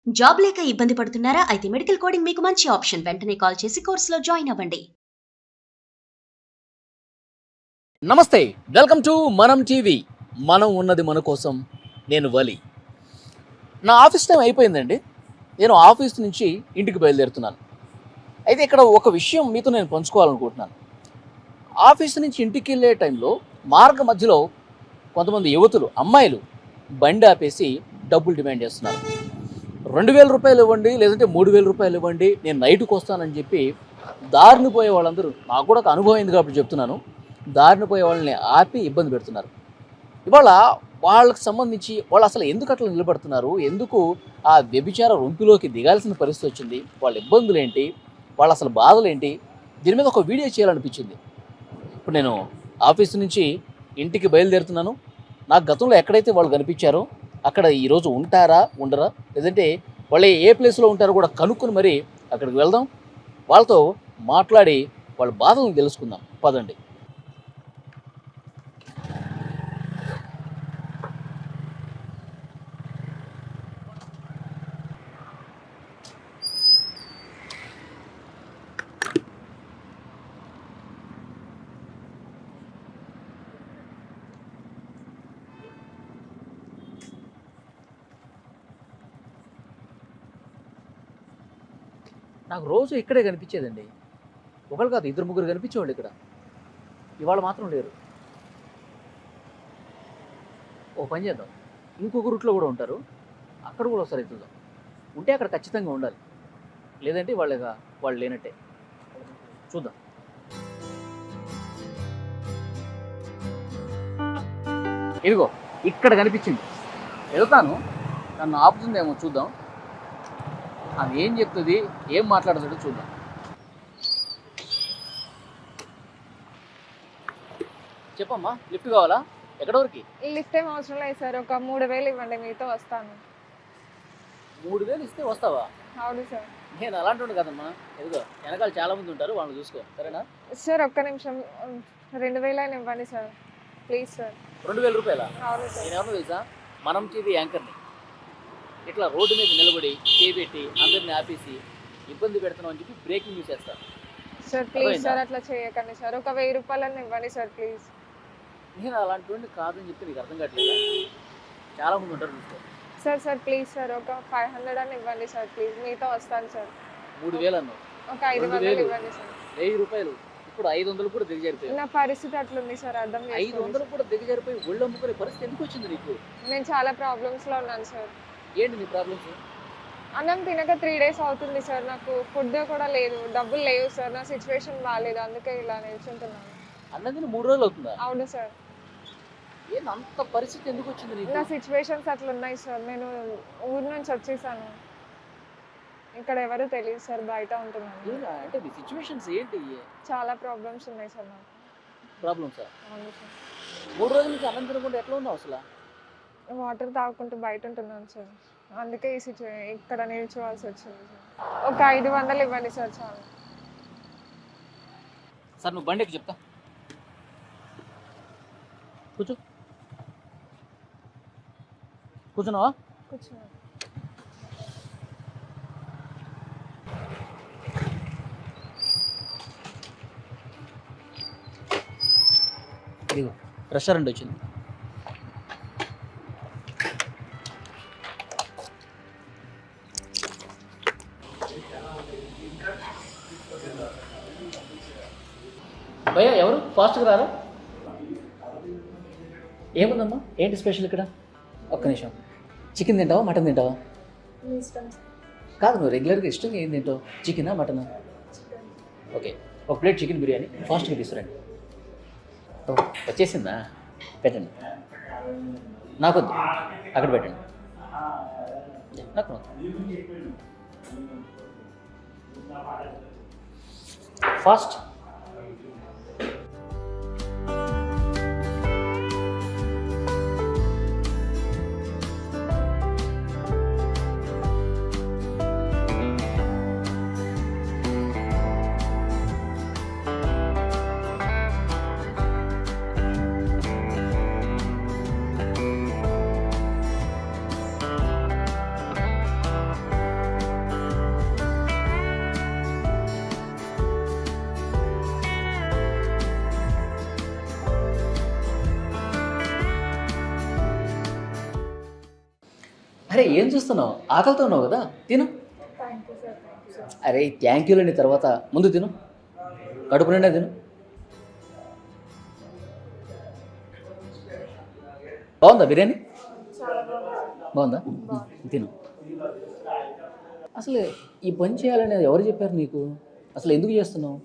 Job లేక ఇబ్బంది పడుతున్నారా? అయితే మెడికల్ కోడింగ్ మీకు మంచి ఆప్షన్. వెంటనే కాల్ చేసి కోర్సులో జాయిన్ అవ్వండి. నమస్తే, వెల్కమ్ టు మనం టీవీ. మనం ఉన్నది మన కోసం. నేను వలి. నా ఆఫీస్ టైం అయిపోయిందండి. నేను ఆఫీస్ నుంచి ఇంటికి బయలుదేరుతున్నాను. అయితే ఇక్కడ ఒక విషయం మీతో నేను పంచుకోవాలనుకుంటున్నాను. ఆఫీస్ నుంచి ఇంటికి వెళ్ళే టైంలో మార్గ మధ్యలో కొంతమంది యువతులు, అమ్మాయిలు బండి ఆపేసి డబ్బులు డిమాండ్ చేస్తున్నారు. 2000 రూపాయలు ఇవ్వండి, లేదంటే 3000 రూపాయలు ఇవ్వండి, నేను నైట్కి వస్తానని చెప్పి దారిని పోయే వాళ్ళందరూ, నాకు కూడా ఒక అనుభవం అయింది కాబట్టి చెప్తున్నాను, దారిని పోయే వాళ్ళని ఆపి ఇబ్బంది పెడుతున్నారు. ఇవాళ వాళ్ళకి సంబంధించి వాళ్ళు అసలు ఎందుకు అట్లా నిలబడుతున్నారు, ఎందుకు ఆ వ్యభిచార రొంపిలోకి దిగాల్సిన పరిస్థితి వచ్చింది, వాళ్ళ ఇబ్బందులు ఏంటి, వాళ్ళ అసలు బాధలు ఏంటి, దీని మీద ఒక వీడియో చేయాలనిపించింది. ఇప్పుడు నేను ఆఫీస్ నుంచి ఇంటికి బయలుదేరుతున్నాను. నాకు గతంలో ఎక్కడైతే వాళ్ళు కనిపించారో అక్కడ ఈరోజు ఉంటారా ఉండరా, లేదంటే వాళ్ళు ఏ ప్లేస్లో ఉంటారో కూడా కనుక్కొని మరి అక్కడికి వెళ్దాం, వాళ్ళతో మాట్లాడి వాళ్ళ బాధలను తెలుసుకుందాం. పదండి. నాకు రోజు ఇక్కడే కనిపించేదండి. ఒకరు కాదు, 2-3 కనిపించేవాళ్ళు ఇక్కడ. ఇవాళ మాత్రం లేరు. ఓ పని చేద్దాం, ఇంకొక రూట్లో కూడా ఉంటారు, అక్కడ కూడా ఒకసారి ఎత్తుదాం. ఉంటే అక్కడ ఖచ్చితంగా ఉండాలి, లేదంటే వాళ్ళు లేనట్టే. చూద్దాం. ఇదిగో ఇక్కడ కనిపించింది. వెళ్తాను, నన్ను ఆపుతుందేమో చూద్దాం. అది ఏం చెప్తుంది, ఏం మాట్లాడుతుందో చూద్దాం. చెప్పమ్మా, లిఫ్ట్ కావాలా? ఎక్కడ వరకు? లిఫ్ట్ ఏం అవసరం లేదు సార్, ఒక 3000 ఇవ్వండి, మీతో వస్తాను. 3000 ఇస్తే వస్తావా? అవును సార్. నేను అలాంటి వాడిని కదమ్మా. ఎదుగో వెనకాల చాలా మంది ఉంటారు, వాళ్ళని చూసుకో, సరేనా? సార్ ఒక్క నిమిషం, 2000 అయినా ఇవ్వండి సార్, ప్లీజ్ సార్. 2000 రూపాయలా? అవును సార్. నేను ఎవరినో తెలుసా, మనం టీవీ యాంకర్ని. ఇట్లా రోడ్డు మీద నిలబడి చేపెట్టి అందరిని ఆపేసి ఇబ్బంది పెడుతున్నాం అని చెప్పి బ్రేకింగ్ న్యూస్ చేస్తాను. సార్ ప్లీజ్ సార్, అట్లా చేయకండి సార్, ఒక 1000 రూపాయలని ఇవ్వండి సార్ ప్లీజ్. నేను అలాంటి వాడిని కాదని చెప్తే నీకు అర్థం కావట్లేదా? చాలా మంది ఉంటారు, చూసుకో. సార్ ప్లీజ్ సార్, ఒక 500 అని ఇవ్వండి సార్ ప్లీజ్, మీతో వస్తాను సార్. 3000 అన్నావు, ఒక 500 ఇవ్వండి సార్. 1000 రూపాయలు, ఇప్పుడు 500 కూడా దిగజారిపోయాయి. నా పరిస్థితి అట్లుంది సార్, అర్థం చేసుకోండి. 500 కూడా దిగజారిపోయి ఒళ్ళు అమ్ముకునే పరిస్థితి ఎందుకు వచ్చింది నీకు? నేను చాలా ప్రాబ్లమ్స్లో ఉన్నాను సార్. ఏంటి నీ ప్రాబ్లమ్స్? అన్నం తినక 3 days అవుతుంది సార్, నాకు ఫుడ్ కూడా లేదు, డబ్బులు లేవు సార్, నా సిచ్యువేషన్ బాగాలేదు, అందుకే ఇలా నిల్చుంటున్నాను. అన్నది 3 రోజులు అవుతుందా? అవును సార్. ఏంది అంత పరిస్థితి ఎందుకు వచ్చింది నీకు? నా సిచ్యువేషన్స్ అట్లా ఉన్నాయి సార్, నేను ఊరు నుంచి వచ్చేసాను, ఇక్కడ ఎవరు తెలియదు సార్, బయట ఉంటున్నాను. అంటే నీ సిచ్యువేషన్స్ ఏంటి? చాలా ప్రాబ్లమ్స్ ఉన్నాయి సార్ నాకు. ప్రాబ్లమ్సా? అవును సార్. 3 రోజుల నుంచి అన్నం తినకుండా ఎట్లా ఉన్నావు అసలు? వాటర్ తాగుకుంటూ బయట ఉంటున్నాను సార్, అందుకే ఈ ఇక్కడ నిల్చోవాల్సి వచ్చింది సార్. ఒక 500 ఇవ్వండి సార్ చాలు. సార్ నువ్వు బండికి చెప్తా, కూర్చో. కూర్చున్నావా? కూర్చున్నాను. ఇదిగో రెస్టారెంట్ వచ్చింది. భయ్యా ఎవరు ఫాస్ట్గా రారా? ఏముందమ్మా, ఏంటి స్పెషల్ ఇక్కడ? ఒక్క నిమిషం. చికెన్ తింటావా, మటన్ తింటావా? కాదు, నువ్వు రెగ్యులర్గా ఇష్టంగా ఏం తింటావు, చికెనా మటనా? ఓకే, ఒక ప్లేట్ చికెన్ బిర్యానీ ఫాస్ట్గా తీసుకురండి. ఓ వచ్చేసిందా? పెట్టండి. నాకొద్దు, అక్కడ పెట్టండి. నాకు ఫాస్ట్. అరే ఏం చూస్తున్నావు? ఆకలితో ఉన్నావు కదా, తిను. Thank you sir, thank you sir. అరే థ్యాంక్ యూ లేని తర్వాత ముందు తిను, కడుపు నిండా తిను. బాగుందా బిర్యానీ? చాలా బాగుంది. బాగుందా? తిను. అసలు ఈ పని చేయాలని ఎవరు చెప్పారు నీకు? అసలు ఎందుకు చేస్తున్నావు?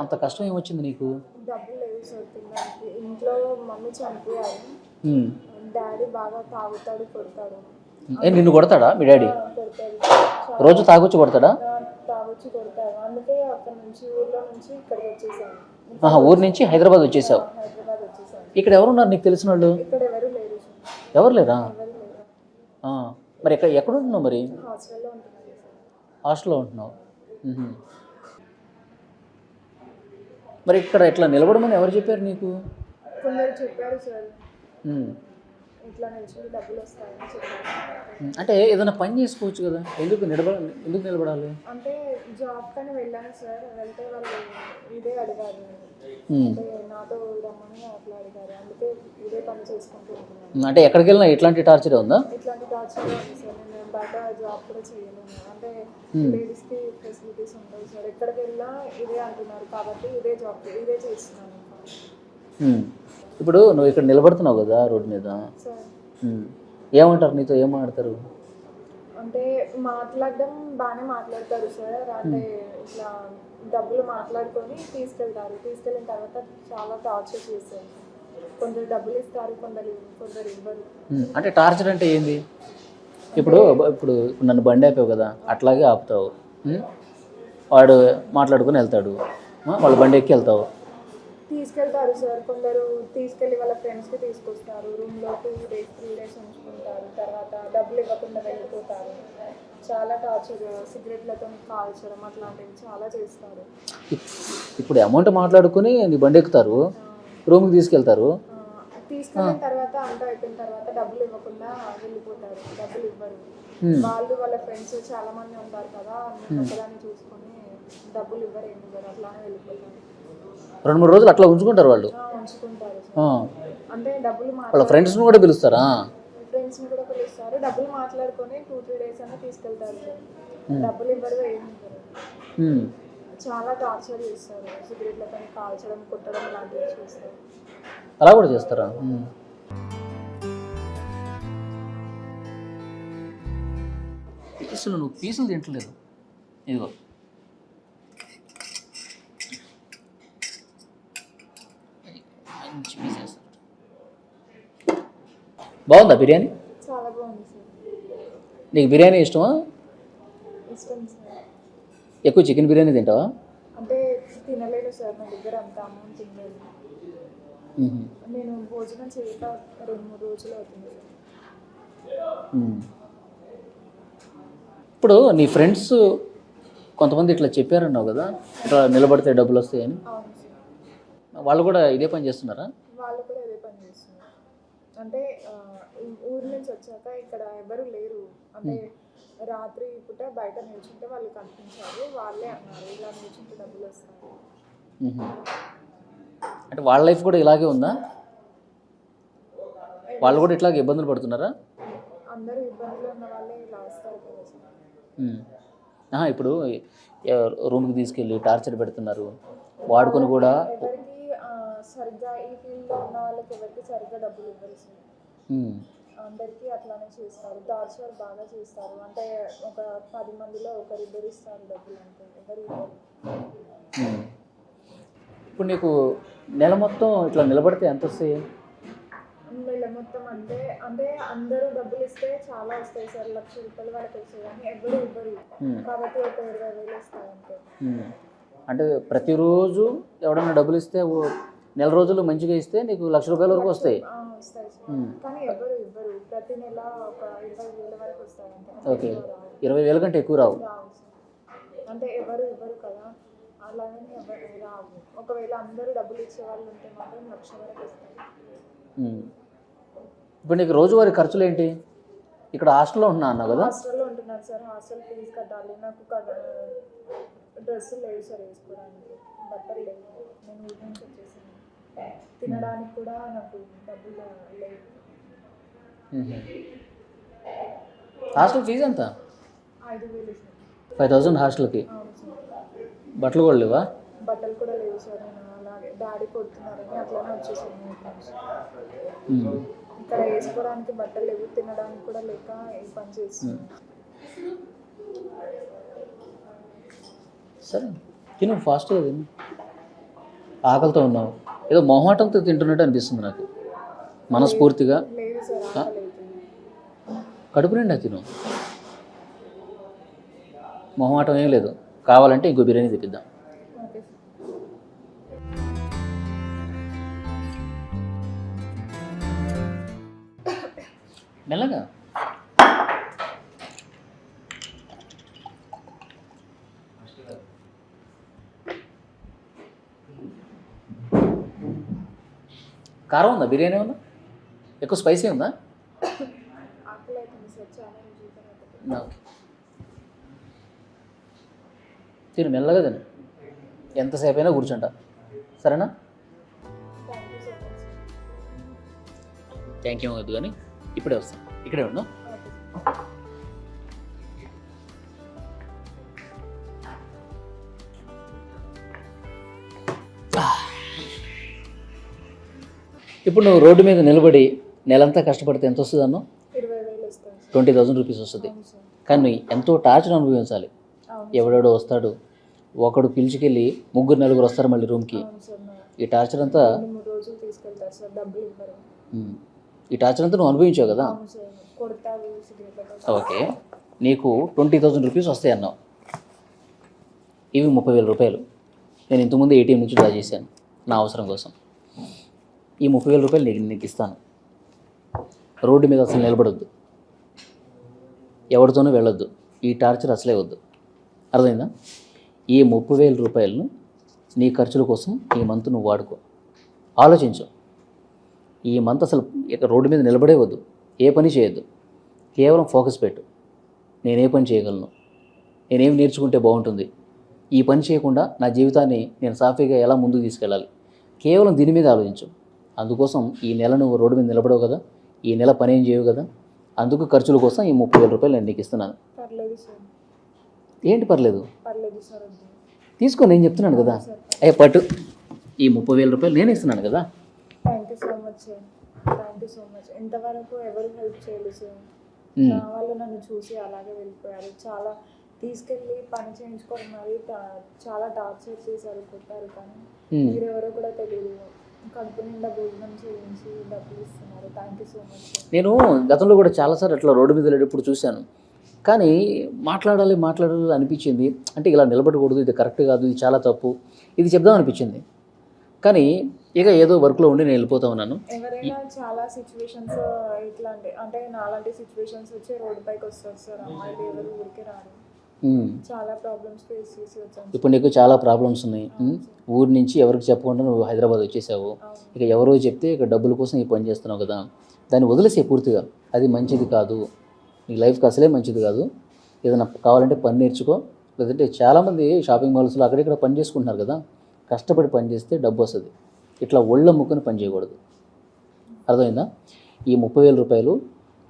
అంత కష్టం ఏమొచ్చింది నీకు? డబ్బులు లేవు సార్ తినడానికి. ఇంట్లో మమ్మీ చనిపోయారు. డాడీ బాగా తాగుతాడు, కొడతాడు. నిన్ను కొడతాడా మీ డాడీ? కొడతాడు, రోజు తాగొచ్చి కొడతాడా? తాగొచ్చి కొడతాడు. అందుకే అక్కడ నుంచి, ఊర్లో నుంచి ఇక్కడికి వచ్చేసాను. ఊరు నుంచి హైదరాబాద్ వచ్చేసావు. హైదరాబాద్ వచ్చేసాను. ఇక్కడ ఎవరున్నారు నీకు తెలిసిన వాళ్ళు? ఇక్కడ ఎవరు లేరు సార్. ఎవరు లేరా? ఎవరు లేరు. మరి ఎక్కడ ఉంటున్నావు మరి? హాస్టల్లో ఉంటున్నాను సార్. హాస్టల్లో ఉంటున్నావు. మరి ఇక్కడ ఇట్లా నిలబడమని ఎవరు చెప్పారు నీకు? కొందరు చెప్పారు సార్, ఇట్లా నిల్చుంటే డబ్బులు వస్తాయని చెప్పారు. అంటే ఏదైనా పని చేసుకోవచ్చు కదా, ఎందుకు నిలబడాలి? అంటే జాబ్ కానీ వెళ్ళాను సార్. వెళ్తే వాళ్ళు ఇదే అడిగారు, అంటే నాతో రమ్మని అట్లా అడిగారు. అందుకే ఇదే పని చేసుకుంటూ ఉంటున్నాను. అంటే ఎక్కడికి వెళ్ళినా ఇట్లాంటి టార్చర్ ఉందా? ఇట్లాంటి టార్చర్ ఉంది సార్. నేను బయట జాబ్ కూడా చేయలేను. అంటే లేడీస్కి ఫెసిలిటీస్ ఉండవు సార్. ఎక్కడికి వెళ్ళినా ఇదే అంటున్నారు కాబట్టి ఇదే జాబ్, ఇదే చేస్తున్నాను. ఇప్పుడు నువ్వు ఇక్కడ నిలబడుతున్నావు కదా రోడ్డు మీద, సార్ ఏమంటారు నీతో? ఏం మాట్లాడతారు? అంటే మాట్లాడడం బాగానే మాట్లాడతారు సార్. అంటే ఇట్లా డబ్బులు మాట్లాడుకొని తీసుకెళ్తారు. తీసుకెళ్ళిన తర్వాత చాలా టార్చర్ చేస్తారు. కొందరు డబ్బులు ఇస్తారు, కొందరు ఇవ్వరు. అంటే టార్చర్ అంటే ఏంది? ఇప్పుడు నన్ను బండి ఆపావు కదా, అట్లాగే ఆపుతావు. వాడు మాట్లాడుకుని వెళ్తాడు, వాళ్ళు బండి ఎక్కి వెళ్తావు. తీసుకెళ్తారు సార్. కొందరు తీసుకెళ్ళి వాళ్ళ ఫ్రెండ్స్కి తీసుకొస్తారు. రూమ్లో 2 days 3 days ఉంచుకుంటారు. తర్వాత డబ్బులు ఇవ్వకుండా వెళ్ళిపోతారు. చాలా టార్చర్, సిగరెట్లతో కాల్చడం అట్లాంటివి చాలా చేస్తారు. ఇప్పుడు అమౌంట్ మాట్లాడుకుని నీ బండి ఎక్కుతారు, రూమ్కి తీసుకెళ్తారు. తీసుకెళ్ళిన తర్వాత అంతా అయిపోయిన తర్వాత డబ్బులు ఇవ్వకుండా వెళ్ళిపోతారు. డబ్బులు ఇవ్వరు. వాళ్ళు వాళ్ళ ఫ్రెండ్స్ చాలా మంది ఉంటారు కదా, ఒకదాన్ని చూసుకొని డబ్బులు ఇవ్వరు, ఏమి ఇవ్వరు, అట్లానే వెళ్ళిపోతారు. 2-3 రోజులు అట్లా ఉంచుకుంటారు వాళ్ళు. ఉంచుకుంటారు. అంటే డబ్బులు వాళ్ళ ఫ్రెండ్స్ని కూడా పిలుస్తారా? ఫ్రెండ్స్ని కూడా పిలుస్తారు. డబ్బులు మాట్లాడుకొని 2-3 days అన్నా తీసుకెళ్తారు. డబ్బులు ఇవ్వరు, ఏమి ఇవ్వరు. చాలా టార్చర్ చేస్తారు. సిగరెట్లతో కాల్చడం, కొట్టడం లాంటివి చేస్తారు. అలా కూడా చేస్తారా? అసలు నువ్వు పీసులు తింటలేదు. ఇదిగో మంచి పీస్ వేస్తారు. బాగుందా బిర్యానీ? చాలా బాగుంది సార్. నీకు బిర్యానీ ఇష్టమా? ఇష్టం సార్. ఎక్కువ చికెన్ బిర్యానీ తింటావా? అంటే తినలేదు సార్, నా దగ్గర అంత అమౌంట్ తినలేదు. నేను భోజనం చేయక 2-3 రోజులు అవుతుంది. ఇప్పుడు నీ ఫ్రెండ్స్ కొంతమంది ఇట్లా చెప్పారన్నావు కదా, ఇట్లా నిలబడితే డబ్బులు వస్తాయని. అవును సార్. వాళ్ళు కూడా ఇదే పని చేస్తున్నారా? వాళ్ళు కూడా ఇదే పని చేస్తున్నారు. అంటే ఊరు నుంచి వచ్చాక ఇక్కడ ఎవరు లేరు. అంటే రాత్రి పూట బయట నిల్చుంటే వాళ్ళు కనిపించారు. వాళ్ళే అన్నారు, ఇలా నిల్చుంటే డబ్బులు వస్తాయి. అంటే వాళ్ళ లైఫ్ కూడా ఇలాగే ఉందా? వాళ్ళు కూడా ఇట్లాగే ఇబ్బందులు పడుతున్నారా? అందరూ ఇబ్బందులు ఉన్న వాళ్ళే ఇలా వస్తారు కదా సార్. ఇప్పుడు రూమ్కి తీసుకెళ్ళి టార్చర్ పెడుతున్నారు, వాడుకొని కూడా. ఎవరికి సరిగ్గా ఈ ఫీల్డ్లో ఉన్న వాళ్ళకి ఎవరికి సరిగ్గా డబ్బులు ఇవ్వరు సార్. అందరికీ అట్లానే చేస్తారు. టార్చర్ బాగా చేస్తారు. అంటే ఒక 10 మందిలో ఒకరిద్దరు ఇస్తారు డబ్బులు, అంటే ఎవరు ఇవ్వరు. ఇప్పుడు నీకు నెల మొత్తం ఇట్లా నిలబడితే ఎంత వస్తాయి? నెల మొత్తం అంటే అందరూ డబ్బులు ఇస్తే చాలా వస్తాయి సార్. 1,00,000 రూపాయలు వరకు వస్తాయి, కానీ ఎవరు ఇవ్వరు. కాబట్టి ఒక 20,000 వస్తాయి అంతే. అంటే ప్రతిరోజు ఎవడన్నా డబ్బులు ఇస్తే నెల రోజులు మంచిగా ఇస్తే నీకు 1,00,000 రూపాయల వరకు వస్తాయి. వస్తాయి సార్, కానీ ఎవరు ఇవ్వరు. ప్రతి నెల ఒక 20,000 వరకు వస్తాయి అంతే. ఓకే, 20,000 కంటే ఎక్కువ రావు. అంటే ఎవరు ఇవ్వరు కదా, అలాగని ఎవరు రావు. ఒకవేళ అందరూ డబ్బులు ఇచ్చే వాళ్ళు ఉంటే మాత్రం 1,00,000 వరకు వస్తాయి. ఇప్పుడు నీకు రోజువారీ ఖర్చులు ఏంటి? ఇక్కడ హాస్టల్లో ఉంటున్నా అన్నావు కదా? హాస్టల్లో ఉంటున్నాను సార్. హాస్టల్ ఫీజు కట్టాలి. నాకు డ్రెస్సులు లేవు సార్ వేసుకోవడానికి, బట్టలు లేవు. నేను ఊరి నుంచి వచ్చేసాను. తినడానికి కూడా నాకు డబ్బులు లేవు. హాస్టల్ ఫీజు ఎంత? 5,000 సార్. 5,000 హాస్టల్కి. అవును సార్. బట్టలు కూడా లేవా? బట్టలు కూడా లేవు సార్. నేను అలాగే డాడీ కొడుతున్నారని అట్లానే వచ్చేసాను ఊరి నుంచి. ఇక్కడ వేసుకోవడానికి బట్టలు లేవు, తినడానికి కూడా లేక ఈ పని చేస్తున్నాను. సరే తిను, ఫాస్ట్గా తిను. ఆకలితో ఉన్నావు, ఏదో మొహమాటంతో తింటున్నట్టు అనిపిస్తుంది నాకు మనస్ఫూర్తిగా. లేదు సార్, ఆకలి అవుతుంది. కడుపు నిండా తిను, మొహమాటం ఏం లేదు. కావాలంటే ఇంకో బిర్యానీ తెప్పిద్దాం. Okay sir. మెల్లగా. కారం ఉందా? బిర్యానీ ఉందా? ఎక్కువ స్పైసీ ఉందా? ఆకలి అవుతుంది సార్, చాలా రోజుల తర్వాత. తిను, మెల్లగా తిను. ఎంతసేపు అయినా కూర్చుంటా, సరేనా? Thank you so much sir. Thank you వద్దు కానీ ఇప్పుడే వస్తాను, ఇక్కడే ఉన్నా. Okay sir. ఇప్పుడు నువ్వు రోడ్డు మీద నిలబడి నెలంతా కష్టపడితే ఎంత వస్తుంది అన్నావు? 20,000 ఇస్తాను సార్. 20,000 రూపీస్ వస్తుంది. అవును సార్. కానీ ఎంతో టార్చర్ అనుభవించాలి. అవును ఎవడెవడో వస్తాడు, ఒకడు పిలిచికెళ్ళి 3-4 వస్తారు మళ్ళీ రూమ్కి. అవును సార్. ఈ టార్చర్ అంతా 2-3 రోజులు తీసుకెళ్తారు సార్, డబ్బులు ఇవ్వరు. ఈ టార్చర్ అంతా నువ్వు అనుభవించావు కదా. అవును సార్. కొడతారు, సిగరెట్. ఓకే, నీకు 20,000 రూపీస్ వస్తాయి అన్నావు. ఇవి 30,000 రూపాయలు. నేను ఇంతకుముందు ఏటీఎం నుంచి డ్రా చేశాను నా అవసరం కోసం. ఈ 30,000 రూపాయలు నీకు ఇస్తాను. రోడ్డు మీద అసలు నిలబడొద్దు, ఎవరితోనూ వెళ్ళొద్దు, ఈ టార్చర్ అసలే వద్దు. అర్థమైందా? ఈ 30,000 రూపాయలను నీ ఖర్చుల కోసం ఈ మంత్ నువ్వు వాడుకో. ఆలోచించు, ఈ మంత్ అసలు ఇక రోడ్డు మీద నిలబడే వద్దు, ఏ పని చేయొద్దు. కేవలం ఫోకస్ పెట్టు, నేనే పని చేయగలను, నేనేం నేర్చుకుంటే బాగుంటుంది, ఈ పని చేయకుండా నా జీవితాన్ని నేను సాఫీగా ఎలా ముందుకు తీసుకెళ్ళాలి, కేవలం దీని మీద ఆలోచించు. అందుకోసం ఈ నెల నువ్వు రోడ్డు మీద నిలబడవు కదా, ఈ నెల పని ఏం చేయవు కదా, అందుకు ఖర్చుల కోసం ఈ 30,000 రూపాయలు నేను నీకు ఇస్తున్నాను. పర్లేదు సార్. ఏంటి పర్లేదు? పర్లేదు సార్, వద్దు. తీసుకో, నేను చెప్తున్నాను కదా. పట్టు, ఈ 30,000 రూపాయలు నేను ఇస్తున్నాను కదా. Thank you so much sir. Thank you so much. ఇంతవరకు ఎవరు హెల్ప్ చేయలేదు సార్. నా వాళ్ళు నన్ను చూసి అలాగే వెళ్ళిపోయారు. చాలా తీసుకెళ్ళి పని చేయించుకోవడం మరి చాలా టార్చర్ చేశారు, కొట్టారు. కానీ మీరెవరో కూడా తెలియదు. కడుపు నిండా భోజనం చేయించి డబ్బులు ఇస్తున్నారు. Thank you so much sir. నేను గతంలో కూడా చాలాసార్లు అట్లా రోడ్డు మీద వెళ్ళేటప్పుడు చూశాను. కానీ మాట్లాడాలి అనిపించింది. అంటే ఇలా నిలబడకూడదు, ఇది కరెక్ట్ కాదు, ఇది చాలా తప్పు, ఇది చెప్దాం అనిపించింది. కానీ ఇక ఏదో వర్క్లో ఉండి నేను వెళ్ళిపోతా ఉన్నాను. ఎవరైనా చాలా సిచ్యువేషన్స్ ఇట్లాంటి, అంటే నాలాంటి సిచ్యువేషన్స్ వచ్చి రోడ్డు పైకి వస్తారు సార్. అమ్మాయిలు ఎవరు ఊరికే రారు. చాలా ప్రాబ్లమ్స్ ఫేస్ చేసి వచ్చాను. ఇప్పుడు నీకు చాలా ప్రాబ్లమ్స్ ఉన్నాయి. ఊరి నుంచి ఎవరికి చెప్పకుండా నువ్వు హైదరాబాద్ వచ్చేసావు. ఇక ఎవరో చెప్తే ఇక డబ్బుల కోసం ఈ పని చేస్తున్నావు కదా, దాన్ని వదిలేసే పూర్తిగా. అది మంచిది కాదు, నీ లైఫ్కి అసలే మంచిది కాదు. ఏదైనా కావాలంటే పని నేర్చుకో. లేదంటే చాలామంది షాపింగ్ మాల్స్లో అక్కడిక్కడ పని చేసుకుంటున్నారు కదా, కష్టపడి పని చేస్తే డబ్బు వస్తుంది. ఇట్లా ఒళ్ళ ముక్కుని పని చేయకూడదు. అర్థమైందా? ఈ 30,000 రూపాయలు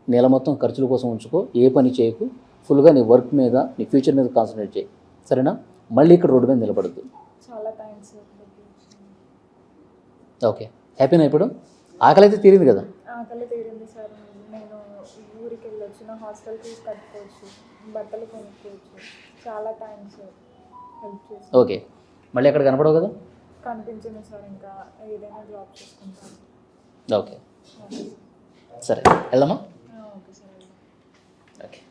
నెల మొత్తం ఖర్చుల కోసం ఉంచుకో, ఏ పని చేయకు. ఫుల్గా నీ వర్క్ మీద, నీ ఫ్యూచర్ మీద కాన్సన్ట్రేట్ చేయి, సరేనా? మళ్ళీ ఇక్కడ రోడ్డు మీద నిలబడద్దు. చాలా థ్యాంక్స్ సార్. ఓకే, హ్యాపీనా? ఇప్పుడు ఆకలి అయితే తీరింది కదా? ఆకలి తీరింది సార్. నేను ఊరికి వెళ్ళొచ్చు, నా హాస్టల్ ఫీజు కట్టుకోవచ్చు, బట్టలు కొనుక్కోవచ్చు. చాలా థ్యాంక్స్ సార్, హెల్ప్ చేసి. ఓకే, మళ్ళీ అక్కడ కనపడవు కదా? కనిపించింది సార్, ఇంకా ఏదైనా జాబ్ చేసుకుంటాను. ఓకే, సరే వెళ్దామా? Okay sir. ఓకే.